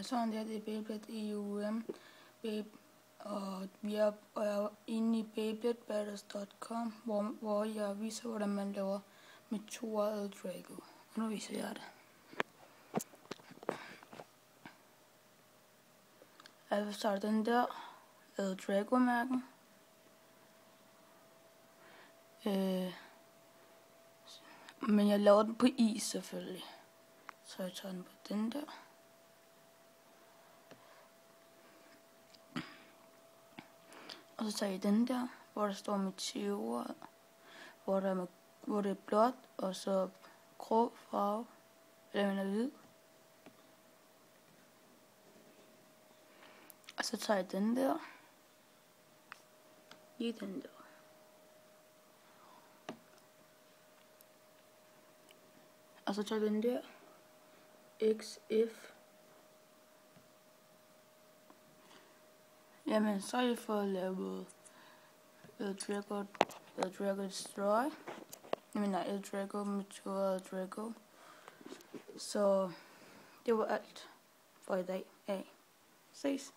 sådan der, det er Beyblade EUM, og jeg er inde i beybladebattles.com, hvor jeg viser, hvordan man laver med 2 Eldrago. Og nu viser jeg det. Jeg starter den der Eldrago-mærken. Men jeg laver den på is selvfølgelig. Så jeg tager den på den der. Og så tager jeg den der, hvor der står meteor, hvor det er blåt, og så grå farve, eller den er hvid. Og så tager jeg den der. I den der. Og så tager jeg den der. XF. Jamen, så har jeg fået lavet Eldrago Destroy. Jeg mener Eldrago Meteor Eldrago. Så det var alt for i dag. Ses.